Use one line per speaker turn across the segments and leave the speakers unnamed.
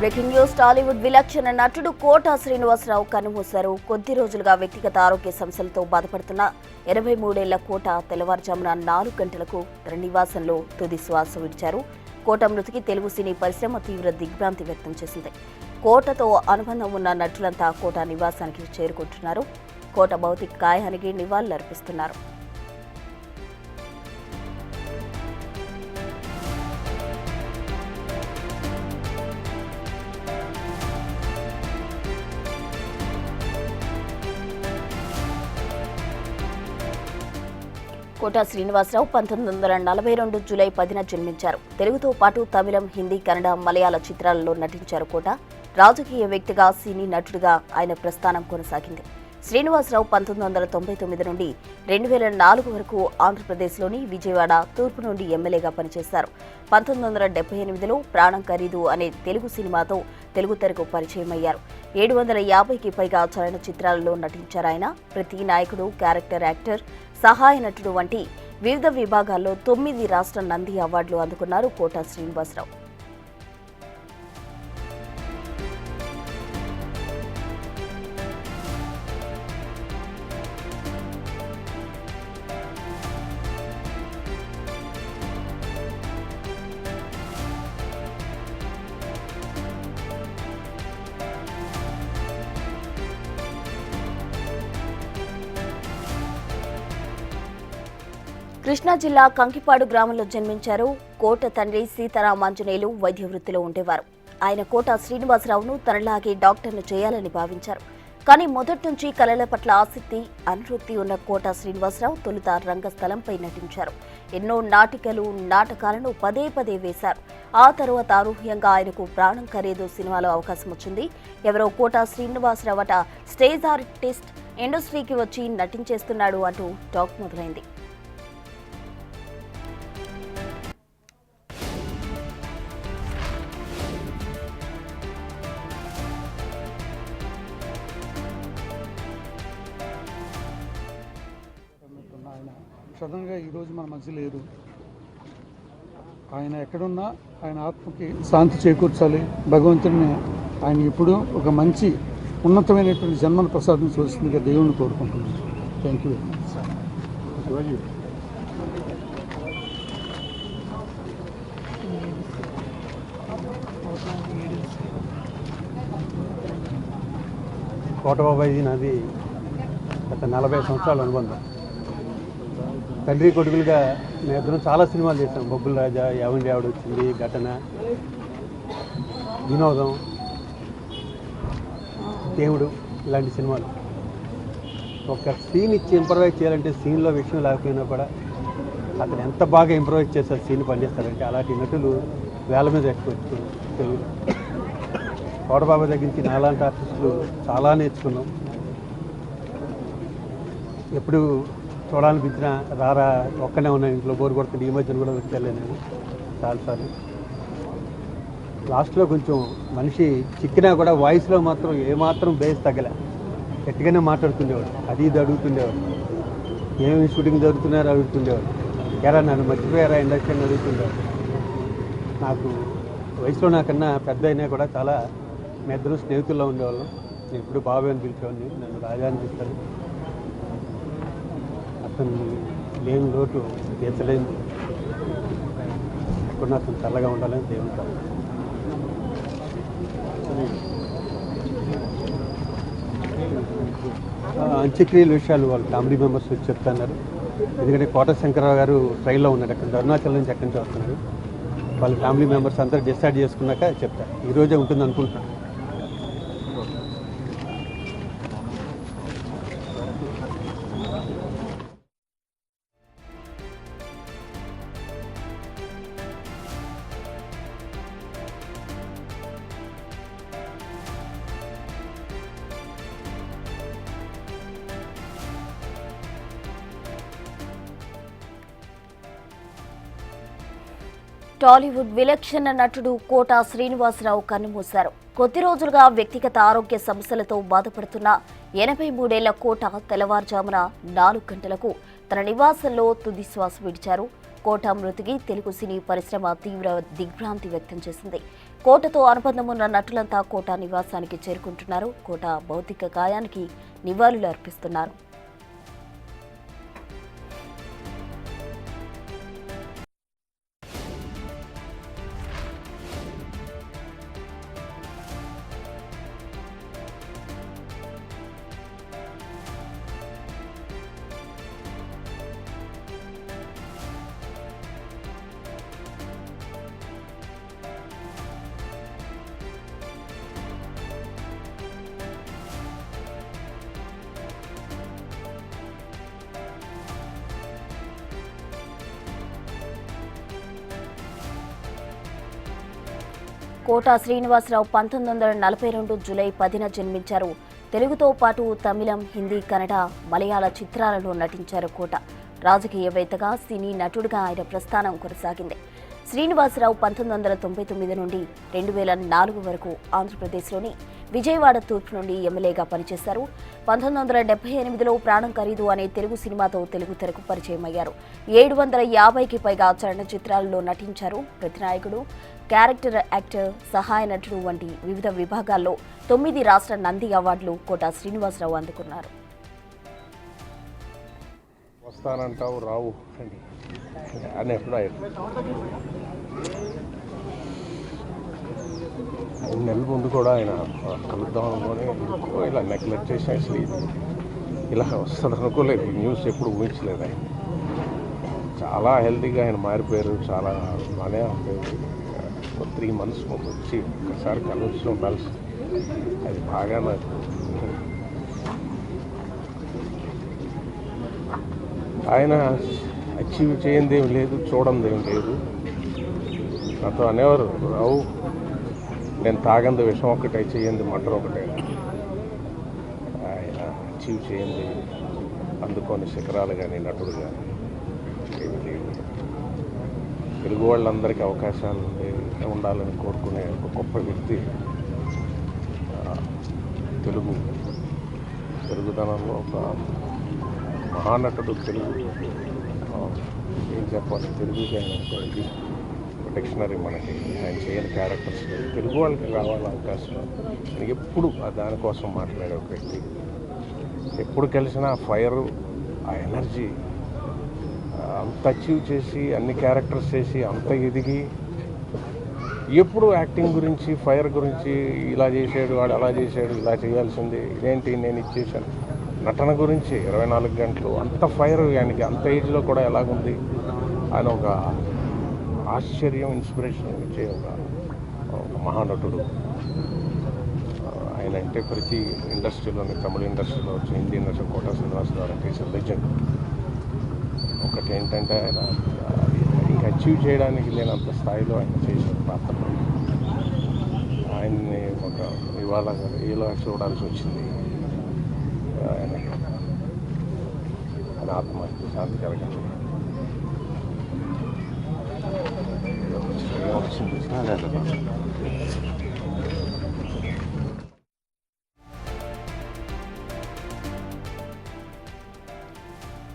Breaking news. Tollywood విలక్షణ నటుడు కోట శ్రీనివాసరావు కన్నుమూశారు. కొద్ది రోజులుగా వ్యక్తిగత ఆరోగ్య సమస్యలతో బాధపడుతున్న 83 ఏళ్ల కోట తెల్లవారుజామున 4 గంటలకు తన నివాసంలో తుది శ్వాస విడిచారు. కోట మృతికి తెలుగు సినీ పరిశ్రమ తీవ్ర దిగ్భ్రాంతి వ్యక్తం చేసింది. కోటతో అనుబంధం ఉన్న నటులంతా కోట నివాసానికి చేరుకుంటున్నారు. కోట భౌతిక కాయానికి నివాళులర్పిస్తున్నారు. కోట శ్రీనివాసరావు 1942 జూలై 10న జన్మించారు. తెలుగుతో పాటు తమిళం, హిందీ, కన్నడ, మలయాళ చిత్రాలలో నటించారు. కోట రాజకీయ వ్యక్తిగా, సినీ నటుడిగా ఆయన ప్రస్థానం కొనసాగింది. శ్రీనివాసరావు 1999 నుండి 2004 వరకు ఆంధ్రప్రదేశ్లోని విజయవాడ తూర్పు నుండి ఎమ్మెల్యేగా పనిచేశారు. 1978లో ప్రాణం ఖరీదు అనే తెలుగు సినిమాతో తెలుగు తెరకు పరిచయమయ్యారు. 750కి పైగా చలనచిత్రాలలో నటించారు. ఆయన ప్రతి నాయకుడు, క్యారెక్టర్ యాక్టర్, సహాయ నటుడు వంటి వివిధ విభాగాల్లో 9 రాష్ట్ర నంది అవార్డులు అందుకున్నారు కోట శ్రీనివాసరావు. కృష్ణా జిల్లా కంకిపాడు గ్రామంలో జన్మించారు. కోట తండ్రి సీతారామాంజనేయులు వైద్య వృత్తిలో ఉండేవారు. ఆయన కోట శ్రీనివాసరావును తనలాగే డాక్టర్ను చేయాలని భావించారు. కానీ మొదటి నుంచి కళల పట్ల ఆసక్తి, అనురక్తి ఉన్న కోట శ్రీనివాసరావు తొలుత రంగస్థలంపై నటించారు. ఎన్నో నాటకాలను పదే వేశారు. ఆ తర్వాత అనూహ్యంగా ఆయనకు ప్రాణం ఖరీదు సినిమాలో అవకాశం వచ్చింది. ఎవరో కోట శ్రీనివాసరావు అట స్టేజ్ ఆర్టిస్ట్, ఇండస్ట్రీకి వచ్చి నటించేస్తున్నాడు అంటూ టాక్ మొదలైంది.
సడన్గా ఈరోజు మన మధ్య లేరు. ఆయన ఎక్కడున్నా ఆయన ఆత్మకి శాంతి చేకూర్చాలి. భగవంతుడిని ఆయన ఎప్పుడూ ఒక మంచి ఉన్నతమైనటువంటి జన్మను ప్రసాదించవలసిందిగా దేవుణ్ణి కోరుకుంటున్నాను. Thank you very much.
కోటబాబాయి నాది గత 40 సంవత్సరాల అనుబంధం. తండ్రి కొడుకులుగా మేమిద్దరం చాలా సినిమాలు చేసాం. బొబ్బుల రాజా, యావండి ఆవిడ వచ్చింది, ఘటన, వినోదం, దేవుడు, ఇలాంటి సినిమాలు. ఒక సీన్ ఇచ్చి ఇంప్రవైజ్ చేయాలంటే సీన్లో విషయం లేకపోయినా కూడా అతను ఎంత బాగా ఇంప్రవైజ్ చేస్తారు, సీన్ పనిచేస్తారంటే అలాంటి నటులు వేల మీద ఎక్కువ తెలుగు. కోటబాబా దగ్గర నుంచి నాలాంటి ఆర్టిస్టులు చాలా నేర్చుకున్నాం. ఎప్పుడు చూడాలనిపించిన రారా ఒక్కనే ఉన్నాను, ఇంట్లో బోర్ కొడుతుంది. ఈ మధ్యన కూడా వచ్చాను నేను చాలాసార్లు. లాస్ట్లో కొంచెం మనిషి చిక్కినా కూడా వాయిస్లో మాత్రం ఏమాత్రం బేస్ తగ్గలే, గట్టిగానే మాట్లాడుతుండేవాడు. అది ఇది అడుగుతుండేవాడు. ఏమేమి షూటింగ్ జరుగుతున్నారో అడుగుతుండేవాడు. ఎరా నన్ను మర్చిపోయారా ఇండస్ట్రీ అని అడుగుతుండేవాడు. నాకు వయసులో నాకన్నా పెద్ద అయినా కూడా చాలా మీ ఇద్దరు స్నేహితుల్లో ఉండేవాళ్ళం. నేను ఎప్పుడు బాబాయ్ అని పిలిచేవాడిని, నన్ను రాజా అని పిలుస్తాను. అతను లేని లోటు తీర్చలేదు. ఇప్పుడు అతను చల్లగా ఉండాలని దేవుని ప్రార్థన. అంత్యక్రియల విషయాలు వాళ్ళ ఫ్యామిలీ మెంబర్స్ వచ్చి చెప్తున్నారు. ఎందుకంటే కోట శంకరరావు గారు ట్రైన్లో ఉన్నారు, అక్కడ అరుణాచల్ నుంచి ఎక్కడి నుంచి వస్తున్నారు. వాళ్ళ ఫ్యామిలీ మెంబర్స్ అందరూ డిసైడ్ చేసుకున్నాక చెప్తారు. ఈరోజే ఉంటుంది అనుకుంటున్నాను.
టాలీవుడ్ విలక్షణ నటుడు కోట శ్రీనివాసరావు కన్నుమూశారు. కొద్ది రోజులుగా వ్యక్తిగత ఆరోగ్య సమస్యలతో బాధపడుతున్న 83 ఏళ్ల కోట తెల్లవారుజామున 4 గంటలకు తన నివాసంలో తుది శ్వాస విడిచారు. కోట మృతికి తెలుగు సినీ పరిశ్రమ తీవ్ర దిగ్భ్రాంతి వ్యక్తం చేసింది. కోటతో అనుబంధం ఉన్న నటులంతా కోట నివాసానికి చేరుకుంటున్నారు. కోట భౌతిక కాయానికి నివాళులు అర్పిస్తున్నారు. కోట శ్రీనివాసరావు 1942 జూలై 10న జన్మించారు. తెలుగుతో పాటు తమిళం, హిందీ, కన్నడ, మలయాళ చిత్రాలలో నటించారు. కోట రాజకీయవేత్తగా, సినీ నటుడిగా ఆయన ప్రస్థానం కొనసాగింది. శ్రీనివాసరావు 1999 నుండి 2004 వరకు ఆంధ్రప్రదేశ్లోని విజయవాడ తూర్పు నుండి ఎమ్మెల్యేగా పనిచేశారు. 1978లో ప్రాణం ఖరీదు అనే తెలుగు సినిమాతో తెలుగు తెరకు పరిచయమయ్యారు. 750కి పైగా చలనచిత్రాలలో నటించారు. ప్రతినాయకుడు, క్యారెక్టర్ యాక్టర్, సహాయ నటుడు వంటి వివిధ విభాగాల్లో 9 రాష్ట్ర నంది అవార్డులు కోట శ్రీనివాసరావు అందుకున్నారు.
వస్తానంటావు రావు అని ఎప్పుడు 3 నెలల ముందు కూడా ఆయన కలుద్దాం అనుకొని ఇలా నెగ్లెక్ట్ చేసి అసలు ఇలా వస్తుంది అనుకోలేదు. న్యూస్ ఎప్పుడు ఊహించలేదు. ఆయన చాలా హెల్తీగా ఆయన మారిపోయారు. చాలా బాగానే ఉంటుంది. 3 months ముందు వచ్చి ఒకసారి కలుస్తాం కలిసి అది బాగా నాకు ఆయన అచీవ్ చేయందేం లేదు, చూడందేం లేదు. నాతో అనేవారు, రావు నేను తాగంది విషయం ఒకటే, చేయంది మటర్ ఒకటే. ఆయన అచీవ్ చేయండి అందుకొని శిఖరాలు కానీ నటుడు కానీ ఏమి లేవు. తెలుగు వాళ్ళందరికీ అవకాశాలు ఉండాలని కోరుకునే ఒక గొప్ప వ్యక్తి. తెలుగుదనంలో ఒక మహానటుడు. తెలుగు ఏం చెప్పాలి, తెలుగుకి ఆయన ఇది డిక్షనరీ. మనకి ఆయన చేయని క్యారెక్టర్స్ తెలుగు వాళ్ళకి కావాలి అవకాశం. ఎప్పుడు దానికోసం మాట్లాడే ఒక వ్యక్తి. ఎప్పుడు కలిసినా ఆ ఫైరు, ఆ ఎనర్జీ అంత అచీవ్ చేసి అన్ని క్యారెక్టర్స్ చేసి అంత ఎదిగి ఎప్పుడు యాక్టింగ్ గురించి, ఫైర్ గురించి, ఇలా చేసాడు వాడు అలా చేశాడు, ఇలా చేయాల్సింది ఇదేంటి నేను ఇచ్చేసాను, నటన గురించి 24 గంటలు అంత ఫైర్ ఆయనకి అంత ఏజ్లో కూడా ఎలాగుంది. ఆయన ఒక ఆశ్చర్యం, ఇన్స్పిరేషన్ ఇచ్చే ఒక మహానటుడు. ఆయన అంటే ప్రతి ఇండస్ట్రీలోని, తమిళ ఇండస్ట్రీలో వచ్చి హిందీ ఇండస్ట్రీ కోట శ్రీనివాసరావు అంటే ఈజ్ లెజెండ్. ఒకటి ఏంటంటే ఆయన ఇంకా అచీవ్ చేయడానికి లేనంత స్థాయిలో ఆయన చేసిన పాత్రలు. ఆయన్ని ఒక ఇవాళ ఇలా చూడాల్సి వచ్చింది. ఆయన ఆత్మహత్య శాంతి కలగాలి.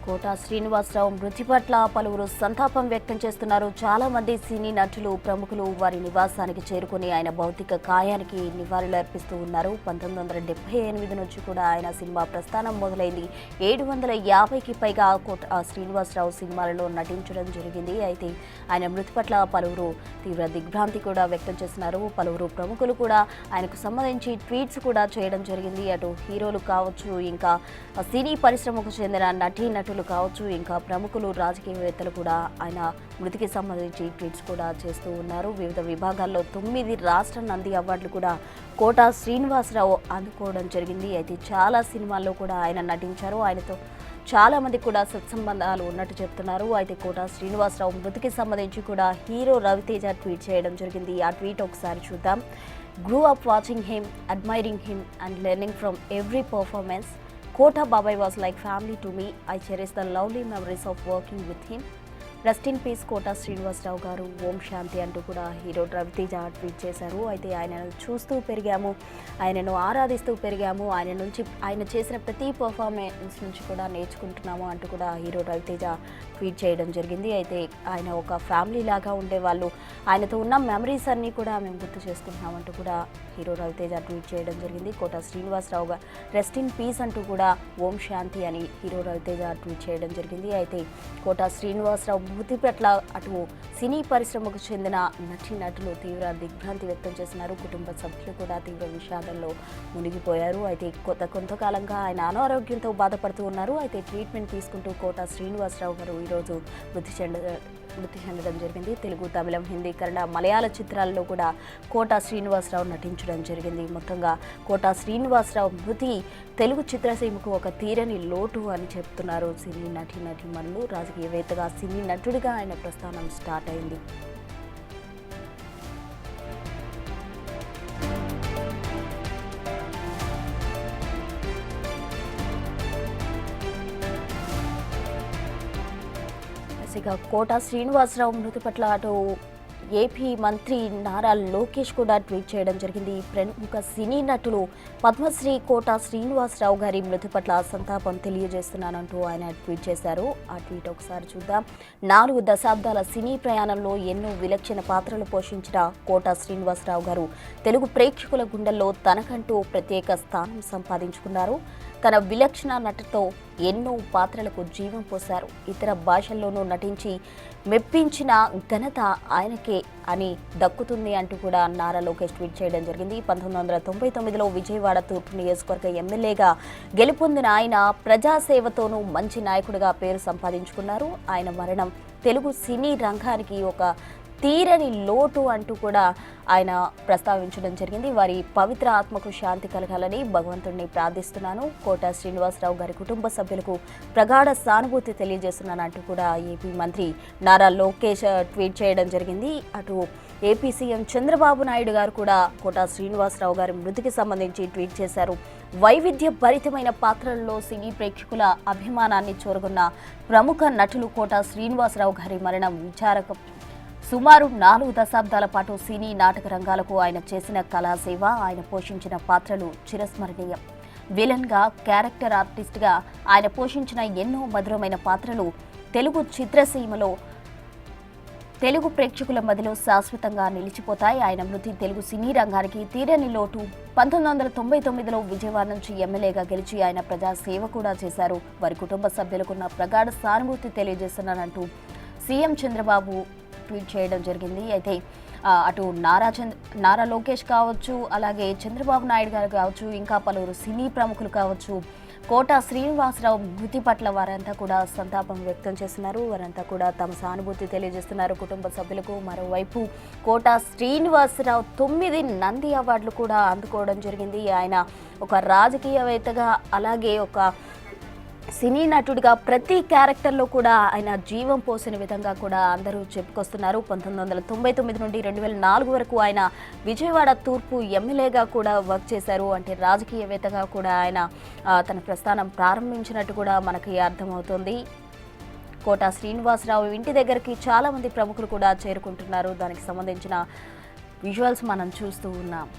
కోట శ్రీనివాసరావు మృతి పట్ల పలువురు సంతాపం వ్యక్తం చేస్తున్నారు. చాలా మంది సినీ నటులు, ప్రముఖులు వారి నివాసానికి చేరుకుని ఆయన భౌతిక కాయానికి నివాళులు అర్పిస్తూ ఉన్నారు. 1978 నుంచి కూడా ఆయన సినిమా ప్రస్థానం మొదలైంది. 750కి పైగా కోట శ్రీనివాసరావు సినిమాలలో నటించడం జరిగింది. అయితే ఆయన మృతి పట్ల పలువురు తీవ్ర దిగ్భ్రాంతి కూడా వ్యక్తం చేస్తున్నారు. పలువురు ప్రముఖులు కూడా ఆయనకు సంబంధించి ట్వీట్స్ కూడా చేయడం జరిగింది. అటు హీరోలు కావచ్చు, ఇంకా సినీ పరిశ్రమకు చెందిన నటులు కావచ్చు, ఇంకా ప్రముఖులు, రాజకీయవేత్తలు కూడా ఆయన మృతికి సంబంధించి ట్వీట్స్ కూడా చేస్తూ ఉన్నారు. వివిధ విభాగాల్లో 9 రాష్ట్ర నంది అవార్డులు కూడా కోట శ్రీనివాసరావు అందుకోవడం జరిగింది. అయితే చాలా సినిమాల్లో కూడా ఆయన నటించారు. ఆయనతో చాలా మంది కూడా సత్సంబంధాలు ఉన్నట్టు చెప్తున్నారు. అయితే కోట శ్రీనివాసరావు మృతికి సంబంధించి కూడా హీరో రవితేజ ట్వీట్ చేయడం జరిగింది. ఆ ట్వీట్ ఒకసారి చూద్దాం. Grew up watching him, admiring him and learning from every performance. Kota Babai was like family to me. I cherish the lovely memories of working with him. Rest in peace Kota Srinivasa Rao గారు, ఓం శాంతి అంటూ కూడా hero Raviteja tweet చేశారు. అయితే ఆయనను చూస్తూ పెరిగాము, ఆయనను ఆరాధిస్తూ పెరిగాము, ఆయన చేసిన ప్రతి పర్ఫార్మెన్స్ నుంచి కూడా నేర్చుకుంటున్నాము అంటూ కూడా హీరో రవితేజ ట్వీట్ చేయడం జరిగింది. అయితే ఆయన ఒక ఫ్యామిలీ లాగా ఉండేవాళ్ళు, ఆయనతో ఉన్న మెమరీస్ అన్నీ కూడా మేము గుర్తు చేసుకుంటున్నామంటూ కూడా హీరో రవితేజ ట్వీట్ చేయడం జరిగింది. కోట శ్రీనివాసరావు గారు రెస్ట్ ఇన్ పీస్ అంటూ కూడా ఓం శాంతి అని హీరో రవితేజ ట్వీట్ చేయడం జరిగింది. అయితే కోట శ్రీనివాసరావు మృతి పట్ల అటు సినీ పరిశ్రమకు చెందిన నటులు తీవ్ర దిగ్భ్రాంతి వ్యక్తం చేస్తున్నారు. కుటుంబ సభ్యులు కూడా తీవ్ర విషాదంలో మునిగిపోయారు. అయితే కొంతకాలంగా ఆయన అనారోగ్యంతో బాధపడుతూ ఉన్నారు. అయితే ట్రీట్మెంట్ తీసుకుంటూ కోట శ్రీనివాసరావు గారు ఈరోజు మృతి చెందడం జరిగింది. తెలుగు, తమిళం, హిందీ, కన్నడ, మలయాళ చిత్రాల్లో కూడా కోట శ్రీనివాసరావు నటించడం జరిగింది. మొత్తంగా కోట శ్రీనివాసరావు మృతి తెలుగు చిత్రసీమకు ఒక తీరని లోటు అని చెప్తున్నారు సినీ నటీమణులు. రాజకీయవేత్తగా, సినీ నటుడిగా ఆయన ప్రస్థానం స్టార్ట్ అయింది. ఇక కోట శ్రీనివాసరావు మృతి పట్ల అటు ఏపీ మంత్రి నారా లోకేష్ కూడా ట్వీట్ చేయడం జరిగింది. ప్రముఖ సినీ నటులు పద్మశ్రీ కోట శ్రీనివాసరావు గారి మృతి పట్ల సంతాపం తెలియజేస్తున్నానంటూ ఆయన ట్వీట్ చేశారు. ఆ ట్వీట్ ఒకసారి చూద్దాం. 4 దశాబ్దాల సినీ ప్రయాణంలో ఎన్నో విలక్షణ పాత్రలు పోషించిన కోట శ్రీనివాసరావు గారు తెలుగు ప్రేక్షకుల గుండెల్లో తనకంటూ ప్రత్యేక స్థానం సంపాదించుకున్నారు. తన విలక్షణ నటనతో ఎన్నో పాత్రలకు జీవం పోశారు. ఇతర భాషల్లోనూ నటించి మెప్పించిన ఘనత ఆయనకే అని దక్కుతుంది అంటూ కూడా నారా లోకేష్ ట్వీట్ చేయడం జరిగింది. 1999లో విజయవాడ తూర్పు నియోజకవర్గ ఎమ్మెల్యేగా గెలుపొందిన ఆయన ప్రజాసేవతోనూ మంచి నాయకుడిగా పేరు సంపాదించుకున్నారు. ఆయన మరణం తెలుగు సినీ రంగానికి ఒక తీరని లోటు అంటూ కూడా ఆయన ప్రస్తావించడం జరిగింది. వారి పవిత్ర ఆత్మకు శాంతి కలగాలని భగవంతుడిని ప్రార్థిస్తున్నాను. కోట శ్రీనివాసరావు గారి కుటుంబ సభ్యులకు ప్రగాఢ సానుభూతి తెలియజేస్తున్నానంటూ కూడా ఏపీ మంత్రి నారా లోకేష్ ట్వీట్ చేయడం జరిగింది. అటు ఏపీ సీఎం చంద్రబాబు నాయుడు గారు కూడా కోట శ్రీనివాసరావు గారి మృతికి సంబంధించి ట్వీట్ చేశారు. వైవిధ్య భరితమైన పాత్రల్లో సినీ ప్రేక్షకుల అభిమానాన్ని చూరగొన్న ప్రముఖ నటులు కోట శ్రీనివాసరావు గారి మరణం విచారకం. సుమారు 4 దశాబ్దాల పాటు సినీ నాటక రంగాలకు ఆయన చేసిన కళాసేవ, ఆయన పోషించిన పాత్రలు చిరస్మరణీయం. విలన్గా, క్యారెక్టర్ ఆర్టిస్ట్గా ఆయన పోషించిన ఎన్నో మధురమైన పాత్రలు తెలుగు చిత్రసీమలో తెలుగు ప్రేక్షకుల మధ్యలో శాశ్వతంగా నిలిచిపోతాయి. ఆయన మృతి తెలుగు సినీ రంగానికి తీరని లోటు. 1999లో విజయవాడ నుంచి ఎమ్మెల్యేగా గెలిచి ఆయన ప్రజాసేవ కూడా చేశారు. వారి కుటుంబ సభ్యులకున్న ప్రగాఢ సానుభూతి తెలియజేస్తున్నానంటూ సీఎం చంద్రబాబు ట్వీట్ చేయడం జరిగింది. అయితే అటు నారా లోకేష్ కావచ్చు, అలాగే చంద్రబాబు నాయుడు గారు కావచ్చు, ఇంకా పలువురు సినీ ప్రముఖులు కావచ్చు, కోట శ్రీనివాసరావు మృతి పట్ల వారంతా కూడా సంతాపం వ్యక్తం చేస్తున్నారు. వారంతా కూడా తమ సానుభూతి తెలియజేస్తున్నారు కుటుంబ సభ్యులకు. మరోవైపు కోట శ్రీనివాసరావు 9 నంది అవార్డులు కూడా అందుకోవడం జరిగింది. ఆయన ఒక రాజకీయవేత్తగా, అలాగే ఒక సినీ నటుడిగా ప్రతి క్యారెక్టర్లో కూడా ఆయన జీవం పోసిన విధంగా కూడా అందరూ చెప్పుకొస్తున్నారు. 1999 నుండి 2004 వరకు ఆయన విజయవాడ తూర్పు ఎమ్మెల్యేగా కూడా వర్క్ చేశారు. అంటే రాజకీయవేత్తగా కూడా ఆయన తన ప్రస్థానం ప్రారంభించినట్టు కూడా మనకి అర్థమవుతుంది. కోట శ్రీనివాసరావు ఇంటి దగ్గరికి చాలామంది ప్రముఖులు కూడా చేరుకుంటున్నారు. దానికి సంబంధించిన విజువల్స్ మనం చూస్తూ ఉన్నాం.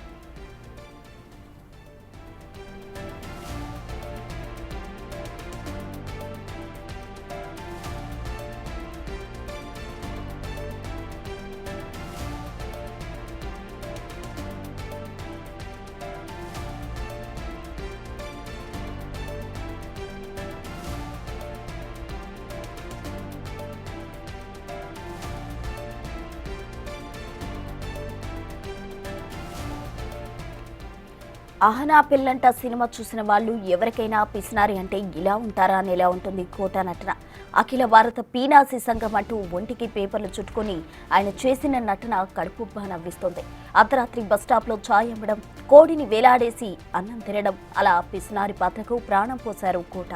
ఆహనా పిల్లంట సినిమా చూసిన వాళ్ళు ఎవరికైనా పిసినారి అంటే ఇలా ఉంటారా అని ఎలా ఉంటుంది కోట నటన. అఖిల భారత పీనాసి సంఘం అంటూ ఒంటికి పేపర్లు చుట్టుకొని ఆయన చేసిన నటన కడుపుబ్బా నవ్విస్తోంది. అర్ధరాత్రి బస్టాప్లో ఛాయ్ అమ్మడం, కోడిని వేలాడేసి అన్నం తినడం, అలా పిసినారి పాత్రకు ప్రాణం పోశారు కోట.